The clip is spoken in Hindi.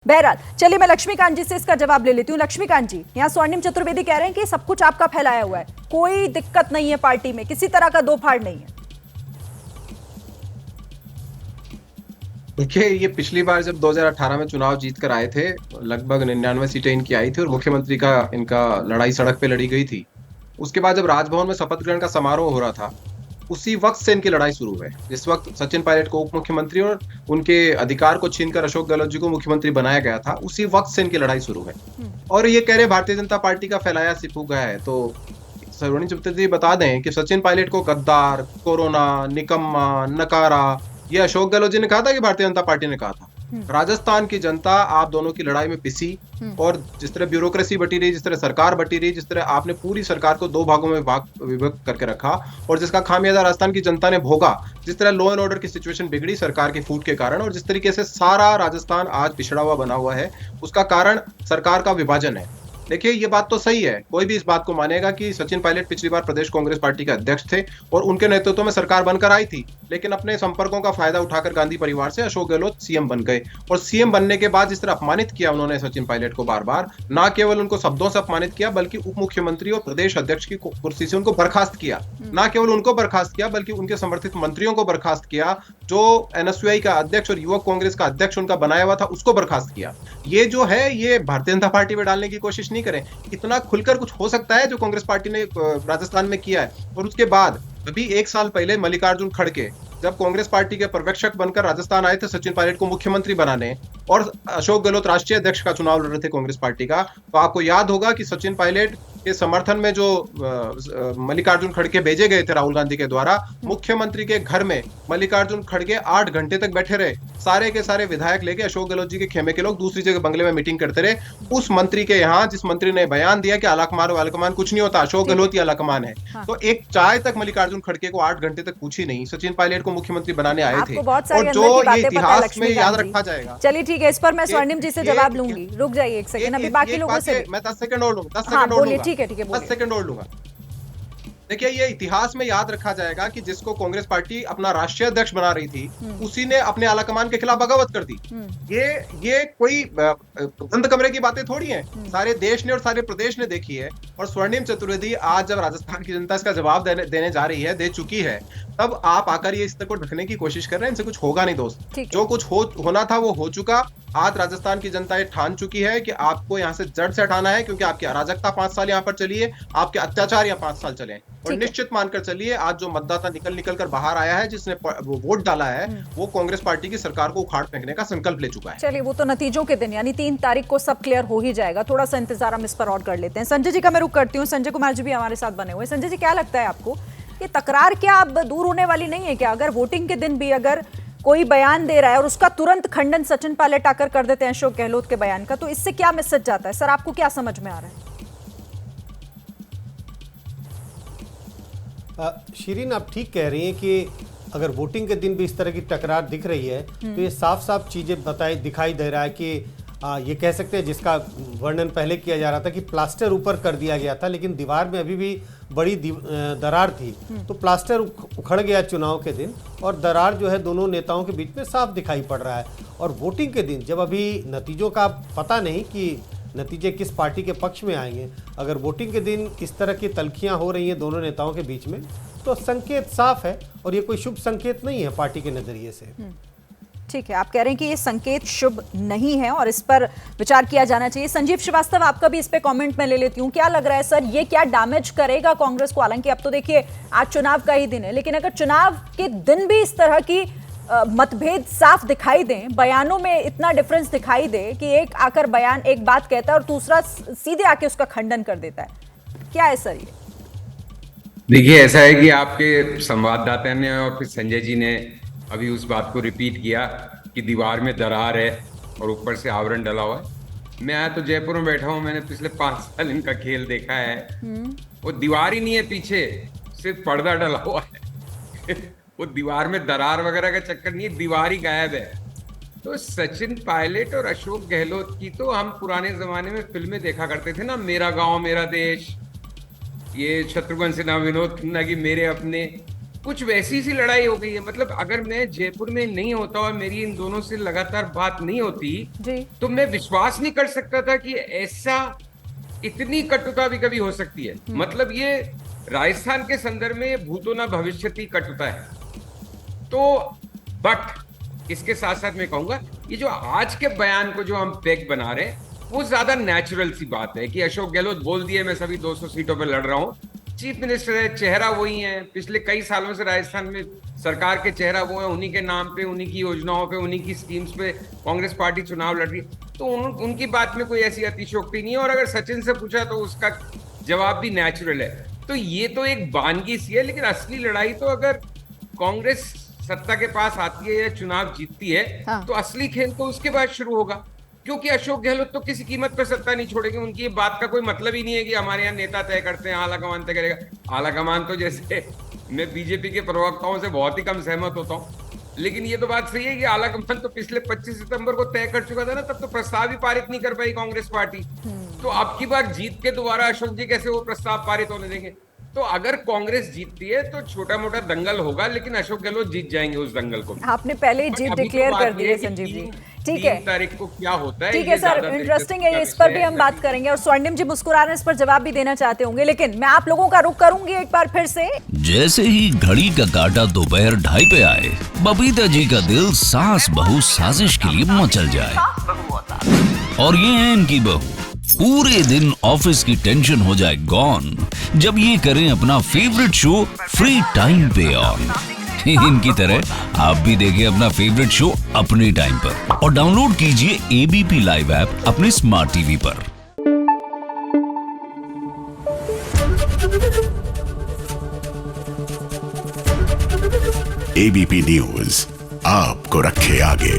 बहरहाल चलिए मैं लक्ष्मीकांत जी से इसका जवाब ले लेती हूँ। लक्ष्मीकांत जी, यहाँ स्वर्णिम चतुर्वेदी कह रहे हैं कि सब कुछ आपका फैलाया हुआ है, कोई दिक्कत नहीं है, पार्टी में किसी तरह का दो फाड़ नहीं है। देखिए, ये पिछली बार जब 2018 में चुनाव जीत कर आए थे, लगभग 99 सीटें इनकी आई थी और मुख्यमंत्री का इनका लड़ाई सड़क पे लड़ी गई थी। उसके बाद जब राजभवन में शपथ ग्रहण का समारोह हो रहा था, उसी वक्त से इनकी लड़ाई शुरू है। जिस वक्त सचिन पायलट को उप मुख्यमंत्री और उनके अधिकार को छीनकर अशोक गहलोत जी को मुख्यमंत्री बनाया गया था, उसी वक्त से इनकी लड़ाई शुरू है। और ये कह रहे हैं भारतीय जनता पार्टी का फैलाया सिफूगा है, तो स्वर्णिम चतुर्वेदी बता दें कि सचिन पायलट को गद्दार, कोरोना, निकम्मा, नकारा, ये अशोक गहलोत जी ने कहा था कि भारतीय जनता पार्टी ने कहा था। राजस्थान की जनता आप दोनों की लड़ाई में पिसी और जिस तरह ब्यूरोक्रेसी बटी रही, जिस तरह सरकार बटी रही, जिस तरह आपने पूरी सरकार को दो भागों में विभक्त करके रखा और जिसका खामियाजा राजस्थान की जनता ने भोगा, जिस तरह लॉ एंड ऑर्डर की सिचुएशन बिगड़ी सरकार के फूट के कारण और जिस तरीके से सारा राजस्थान आज पिछड़ा हुआ बना हुआ है, उसका कारण सरकार का विभाजन है। देखिए, ये बात तो सही है, कोई भी इस बात को मानेगा कि सचिन पायलट पिछली बार प्रदेश कांग्रेस पार्टी के अध्यक्ष थे और उनके नेतृत्व में सरकार बनकर आई थी, लेकिन अपने संपर्कों का फायदा उठाकर गांधी परिवार से अशोक गहलोत सीएम बन गए और सीएम बनने के बाद जिस तरह अपमानित किया उन्होंने सचिन पायलट को बार बार, ना केवल उनको शब्दों से अपमानित किया बल्कि उप मुख्यमंत्री और प्रदेश अध्यक्ष की कुर्सी से उनको बर्खास्त किया। ना केवल उनको बर्खास्त किया बल्कि उनके समर्थित मंत्रियों को बर्खास्त किया, जो एनएसयूआई का अध्यक्ष और युवक कांग्रेस का अध्यक्ष उनका बनाया हुआ था उसको बर्खास्त किया। ये जो है, ये भारतीय जनता पार्टी में डालने की कोशिश नहीं करें। इतना खुलकर कुछ हो सकता है जो कांग्रेस पार्टी ने राजस्थान में किया है। और उसके बाद अभी एक साल पहले मल्लिकार्जुन खड़गे जब कांग्रेस पार्टी के पर्यवेक्षक बनकर राजस्थान आए थे सचिन पायलट को मुख्यमंत्री बनाने और अशोक गहलोत राष्ट्रीय अध्यक्ष का चुनाव लड़ रहे थे कांग्रेस पार्टी का, तो आपको याद होगा कि सचिन पायलट के समर्थन में जो मल्लिकार्जुन खड़गे भेजे गए थे राहुल गांधी के द्वारा, मुख्यमंत्री के घर में मल्लिकार्जुन खड़गे 8 घंटे तक बैठे रहे। सारे के सारे विधायक लेके अशोक गहलोत जी के खेमे के लोग दूसरी जगह बंगले में मीटिंग करते रहे। उस मंत्री के यहाँ, जिस मंत्री ने बयान दिया कि आलाकमान वालाकमान कुछ नहीं होता, अशोक गहलोत ही आलाकमान है, तो एक चाय तक मल्लिकार्जुन खड़गे को 8 घंटे तक पूछी नहीं, सचिन पायलट को मुख्यमंत्री बनाने आए थे। और जो ये इतिहास में याद रखा जाएगा। चलिए ठीक है, इस पर मैं स्वर्णिम जी से जवाब लूंगी। रुक जाइए एक सेकंड, अभी बाकी लोगों से मैं 10 सेकंड और लूंगा, 10 हाँ, सेकंड और लूंगा, ठीक है 10 सेकंड और लूंगा। देखिए, ये इतिहास में याद रखा जाएगा कि जिसको कांग्रेस पार्टी अपना राष्ट्रीय अध्यक्ष बना रही थी, उसी ने अपने आलाकमान के खिलाफ बगावत कर दी। ये कोई बंद कमरे की बातें थोड़ी हैं, सारे देश ने और सारे प्रदेश ने देखी है। और स्वर्णिम चतुर्वेदी आज जब राजस्थान की जनता इसका जवाब देने जा रही है, दे चुकी है, तब आप आकर ये स्तर को ढकने की कोशिश कर रहे हैं। इनसे कुछ होगा नहीं दोस्त, जो कुछ होना था वो हो चुका। आज राजस्थान की जनता ये ठान चुकी है कि आपको यहाँ से जड़ से हटाना है, क्योंकि आपकी अराजकता 5 साल यहाँ पर चली है, आपके अत्याचार यहाँ 5 साल चले। और निश्चित मानकर चलिए, आज जो मतदाता निकल कर बाहर आया है, जिसने वोट डाला है, वो कांग्रेस पार्टी की सरकार को उखाड़ फेंकने का संकल्प ले चुका है। चलिए, वो तो नतीजों के दिन यानी 3 तारीख को सब क्लियर हो ही जाएगा। थोड़ा सा इंतजार हम इस पर और कर लेते हैं। संजय जी का मैं रुख करती हूँ। संजय कुमार जी भी हमारे साथ बने हुए। संजय जी, क्या लगता है आपको, ये तकरार क्या अब दूर होने वाली नहीं है क्या? अगर वोटिंग के दिन भी अगर कोई बयान दे रहा है और उसका तुरंत खंडन सचिन पायलट आकर कर देते हैं अशोक गहलोत के बयान का, तो इससे क्या मैसेज जाता है? सर, आपको क्या समझ में आ रहा है? शिरीन, आप ठीक कह रही हैं कि अगर वोटिंग के दिन भी इस तरह की टकरार दिख रही है तो ये साफ साफ चीज़ें दिखाई दे रहा है कि ये कह सकते हैं, जिसका वर्णन पहले किया जा रहा था कि प्लास्टर ऊपर कर दिया गया था, लेकिन दीवार में अभी भी बड़ी दरार थी, तो प्लास्टर उखड़ गया चुनाव के दिन और दरार जो है दोनों नेताओं के बीच में साफ दिखाई पड़ रहा है। और वोटिंग के दिन, जब अभी नतीजों का पता नहीं कि नतीजे किस पार्टी के पक्ष में आएंगे, अगर वोटिंग के दिन इस तरह की तल्खियां हो रही हैं दोनों नेताओं के बीच में, तो संकेत साफ है और ये कोई शुभ संकेत नहीं है पार्टी के नजरिए से। ठीक है, आप कह रहे हैं कि ये संकेत शुभ नहीं है और इस पर विचार किया जाना चाहिए। संजीव श्रीवास्तव, आपका भी इस पे कमेंट में ले लेती हूँ। क्या लग रहा है सर, ये क्या डैमेज करेगा कांग्रेस को? हालांकि अब तो देखिए आज चुनाव का ही दिन है, लेकिन अगर चुनाव के दिन भी इस तरह की मतभेद साफ दिखाई दें, बयानों में इतना डिफरेंस दिखाई दे कि एक आकर बयान एक बात कहता है और दूसरा सीधे आके उसका खंडन कर देता है, क्या है सर ये? देखिए, ऐसा है कि आपके संवाददाता ने और फिर संजय जी ने अभी उस बात को रिपीट किया कि दीवार में दरार है और ऊपर से आवरण डला हुआ है। मैं आया तो जयपुर में बैठा हूँ, मैंने पिछले 5 साल इनका खेल देखा है। वो दीवार ही नहीं है पीछे, सिर्फ पर्दा डला हुआ है। वो दीवार में दरार वगैरह का चक्कर नहीं है, दीवार ही गायब है। तो सचिन पायलट और अशोक गहलोत की तो हम पुराने जमाने में फिल्में देखा करते थे ना, मेरा गांव मेरा देश, ये शत्रुघ्न सिन्हा, विनोद खन्ना की मेरे अपने, कुछ वैसी सी लड़ाई हो गई है। मतलब अगर मैं जयपुर में नहीं होता और मेरी इन दोनों से लगातार बात नहीं होती जी तो मैं विश्वास नहीं कर सकता था कि ऐसा इतनी कटुता भी कभी हो सकती है। मतलब ये राजस्थान के संदर्भ में ये भूतो न भविष्यति कटुता है। तो बट इसके साथ साथ मैं कहूंगा ये जो आज के बयान को जो हम पैक बना रहे हैं वो ज्यादा नेचुरल सी बात है कि अशोक गहलोत बोल दिए मैं सभी 200 सीटों पर लड़ रहा हूं। चीफ मिनिस्टर है, चेहरा वही है, पिछले कई सालों से राजस्थान में सरकार के चेहरा वो है, उन्हीं के नाम पे, उन्हीं की योजनाओं पे, उन्हीं की स्कीम्स पे कांग्रेस पार्टी चुनाव लड़ रही है। तो उनकी बात में कोई ऐसी अतिशयोक्ति नहीं है। और अगर सचिन से पूछा तो उसका जवाब भी नेचुरल है। तो ये तो एक वानगी सी है, लेकिन असली लड़ाई तो अगर कांग्रेस सत्ता के पास आती है या चुनाव जीतती है हाँ। तो असली खेल तो उसके बाद शुरू होगा। क्योंकि अशोक गहलोत तो किसी कीमत पर सत्ता नहीं छोड़ेंगे। उनकी ये बात का कोई मतलब ही नहीं है कि हमारे यहाँ नेता तय करते हैं, आला कमान तय करेगा। आला कमान तो जैसे मैं बीजेपी के प्रवक्ताओं से बहुत ही कम सहमत होता हूँ, लेकिन ये तो बात सही है कि आला कमान तो पिछले 25 सितंबर को तय कर चुका था ना, तब तो प्रस्ताव ही पारित नहीं कर पाई कांग्रेस पार्टी। तो अब की बार जीत के दोबारा अशोक जी कैसे वो प्रस्ताव पारित होने देंगे। तो अगर कांग्रेस जीतती है तो छोटा मोटा दंगल होगा, लेकिन अशोक गहलोत जीत जाएंगे उस दंगल को। आपने पहले ही बट जीत अभी तो डिक्लेयर बात कर ये दी है है कि संजीव जी। 3 ठीक है, तारीख को क्या होता है ठीक ये है सर, ज्यादा इंटरेस्टिंग है, दिलचस्प इस पर भी विषय हम है। बात करेंगे और स्वर्णिम जी मुस्कुरा रहे हैं, इस पर जवाब भी देना चाहते होंगे, लेकिन मैं आप लोगों का रुख करूंगी एक बार फिर से। जैसे ही घड़ी का काटा दोपहर 2:30 पे आए, बबीता जी का दिल सास बहू साजिश के लिए मचल जाए। और ये है इनकी बहू, पूरे दिन ऑफिस की टेंशन हो जाए गॉन जब ये करें अपना फेवरेट शो फ्री टाइम पे ऑन। इनकी तरह आप भी देखें अपना फेवरेट शो अपने टाइम पर और डाउनलोड कीजिए एबीपी लाइव ऐप अपने स्मार्ट टीवी पर। एबीपी न्यूज आपको रखे आगे।